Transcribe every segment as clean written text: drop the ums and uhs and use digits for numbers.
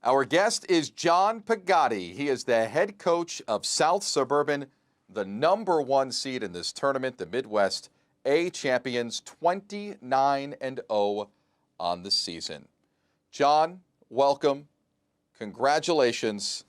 Our guest is John Pigatti. He is the head coach of South Suburban, the #1 seed in this tournament, the Midwest A champions, 29-0 on the season. John, welcome. Congratulations.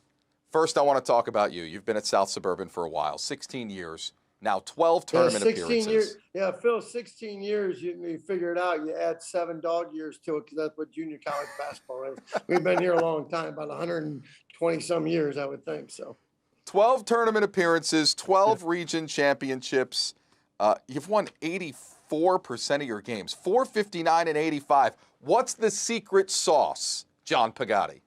First, I want to talk about you. You've been at South Suburban for a while, 16 years. Now 12 tournament 16 appearances. Years. Yeah, Phil, 16 years, you figure it out. You add 7 dog years to it because that's what junior college basketball is. We've been here a long time, about 120-some years, I would think. So, 12 tournament appearances, 12 region championships. You've won 84% of your games, 459 and 85. What's the secret sauce, John Pigatti?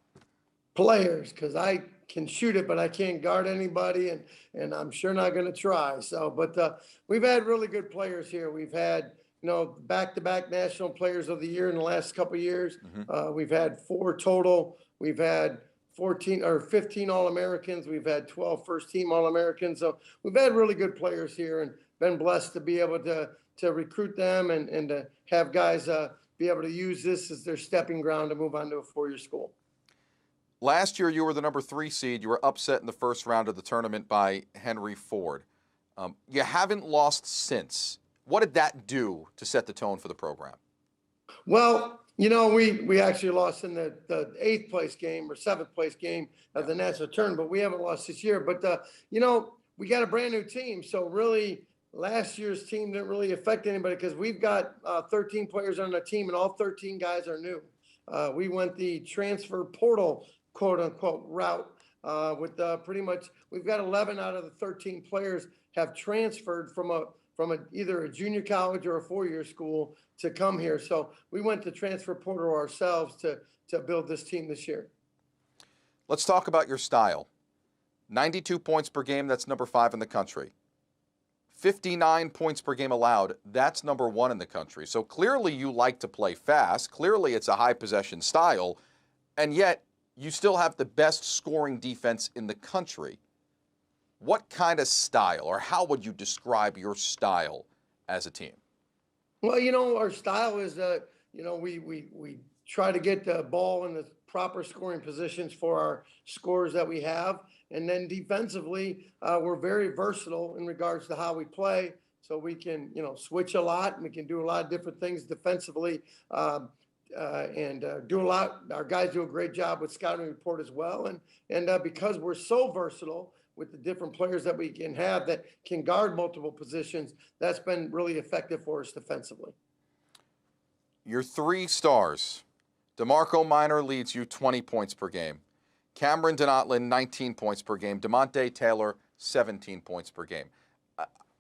players, because I can shoot it, but I can't guard anybody, and I'm sure not going to try. So, but we've had really good players here. We've had, back-to-back National Players of the Year in the last couple of years. We've had 4 total. We've had 14 or 15 All-Americans. We've had 12 first-team All-Americans. So we've had really good players here, and been blessed to be able to recruit them and to have guys be able to use this as their stepping ground to move on to a 4-year school. Last year, you were the #3 seed. You were upset in the first round of the tournament by Henry Ford. You haven't lost since. What did that do to set the tone for the program? Well, we actually lost in the 8th place game or 7th place game of the national tournament, but we haven't lost this year. But, we got a brand new team. So really, last year's team didn't really affect anybody because we've got 13 players on the team, and all 13 guys are new. We went the transfer portal, quote unquote, route with pretty much, we've got 11 out of the 13 players have transferred from either a junior college or a 4-year school to come here. So we went to transfer portal ourselves to build this team this year. Let's talk about your style. 92 points per game, that's #5 in the country. 59 points per game allowed, that's #1 in the country. So clearly you like to play fast. Clearly it's a high possession style, and yet you still have the best scoring defense in the country. What kind of style, or how would you describe your style as a team? Well, our style is we try to get the ball in the proper scoring positions for our scores that we have. And then defensively, we're very versatile in regards to how we play. So we can, switch a lot, and we can do a lot of different things defensively and do a lot. Our guys do a great job with scouting report as well. And because we're so versatile with the different players that we can have that can guard multiple positions, that's been really effective for us defensively. Your 3 stars. DeMarco Minor leads you 20 points per game. Cameron Donatland, 19 points per game. DeMonte Taylor, 17 points per game.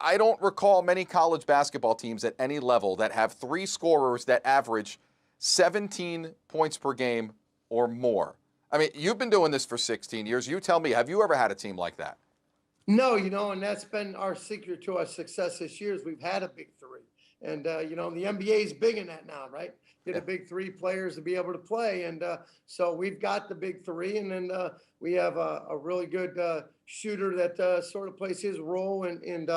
I don't recall many college basketball teams at any level that have 3 scorers that average 17 points per game or more. I mean, you've been doing this for 16 years. You tell me, have you ever had a team like that? No, and that's been our secret to our success this year is we've had a big 3. And, the NBA is big in that now, right? Get a big 3 players to be able to play. And so we've got the big 3. And then we have a really good shooter that sort of plays his role in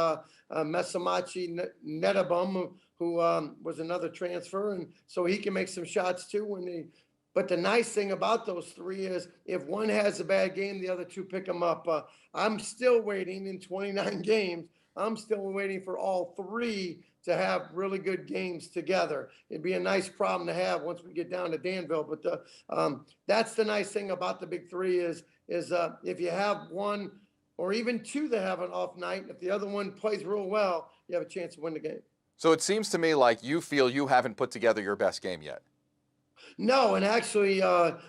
Mesamachi Netabum, who was another transfer. And so he can make some shots too. But the nice thing about those 3 is if one has a bad game, the other 2 pick them up. I'm still waiting in 29 games. I'm still waiting for all 3 to have really good games together. It'd be a nice problem to have once we get down to Danville. But that's the nice thing about the big 3 is if you have 1 or even 2 that have an off night, if the other one plays real well, you have a chance to win the game. So it seems to me like you feel you haven't put together your best game yet. No, and actually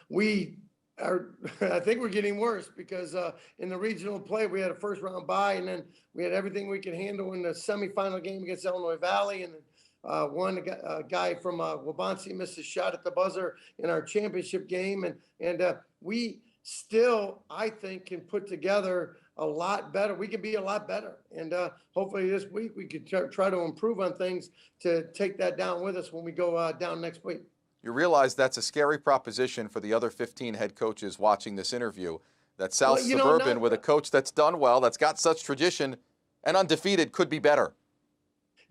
we are, I think we're getting worse because in the regional play, we had a first-round bye, and then we had everything we could handle in the semifinal game against Illinois Valley, and then a guy from Wabansie missed a shot at the buzzer in our championship game, and we still, I think, can put together a lot better. We can be a lot better, and hopefully this week we could try to improve on things to take that down with us when we go down next week. You realize that's a scary proposition for the other 15 head coaches watching this interview, that South Suburban, with a coach that's done well, that's got such tradition, and undefeated, could be better.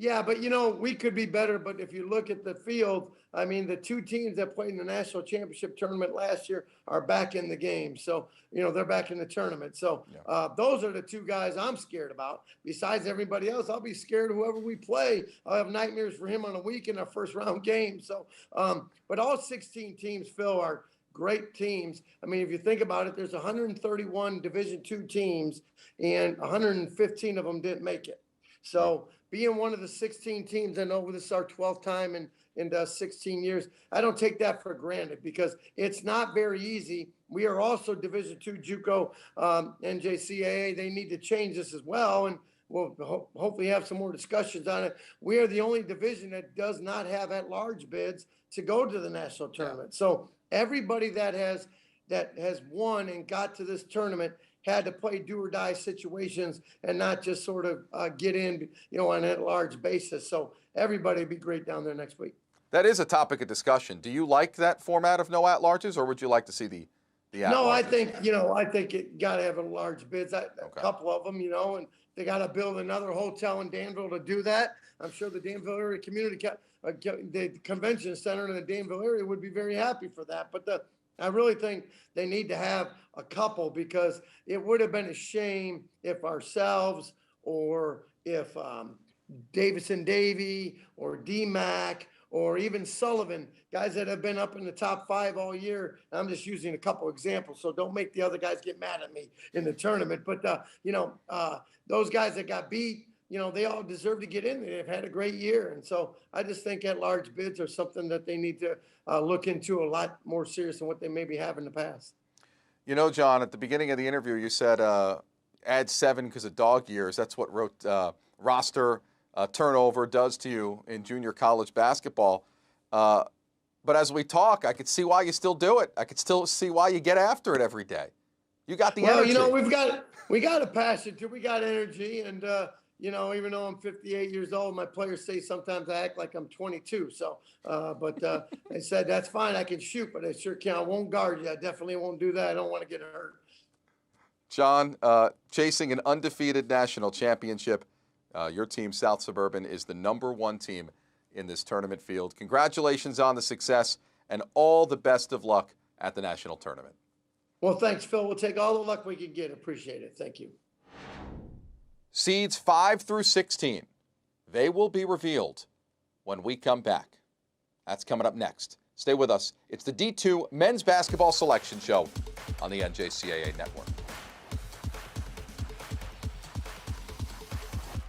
Yeah, but we could be better. But if you look at the field, I mean, the two teams that played in the national championship tournament last year are back in the game. So, they're back in the tournament. So those are the two guys I'm scared about. Besides everybody else, I'll be scared of whoever we play. I'll have nightmares for him on a week in our first round game. So, but all 16 teams, Phil, are great teams. I mean, if you think about it, there's 131 Division II teams, and 115 of them didn't make it. So being one of the 16 teams, I know this is our 12th time in 16 years, I don't take that for granted because it's not very easy. We are also Division II JUCO, NJCAA. They need to change this as well, and we'll hopefully have some more discussions on it. We are the only division that does not have at-large bids to go to the national tournament. So everybody that has won and got to this tournament had to play do or die situations and not just sort of get in, on an at-large basis. So everybody would be great down there next week. That is a topic of discussion. Do you like that format of no at-larges, or would you like to see the at-larges? No, I think it got to have at-large bids. A couple of them, and they got to build another hotel in Danville to do that. I'm sure the Danville area the convention center in the Danville area would be very happy for that. But I really think they need to have a couple, because it would have been a shame if ourselves or if Davison Davy or D-Mac or even Sullivan, guys that have been up in the top 5 all year. I'm just using a couple examples, so don't make the other guys get mad at me in the tournament. But, those guys that got beat, they all deserve to get in there. They've had a great year. And so I just think at-large bids are something that they need to look into a lot more serious than what they maybe have in the past. John, at the beginning of the interview, you said add 7 because of dog years. That's what roster turnover does to you in junior college basketball. But as we talk, I could see why you still do it. I could still see why you get after it every day. You got the energy. we got a passion too. We got energy, and even though I'm 58 years old, my players say sometimes I act like I'm 22. So, but I said that's fine. I can shoot, but I sure can't. I won't guard you. I definitely won't do that. I don't want to get hurt. John, chasing an undefeated national championship. Your team, South Suburban, is the #1 team in this tournament field. Congratulations on the success, and all the best of luck at the national tournament. Well, thanks, Phil. We'll take all the luck we can get. Appreciate it. Thank you. Seeds 5 through 16. They will be revealed when we come back. That's coming up next. Stay with us. It's the D2 Men's Basketball Selection Show on the NJCAA Network.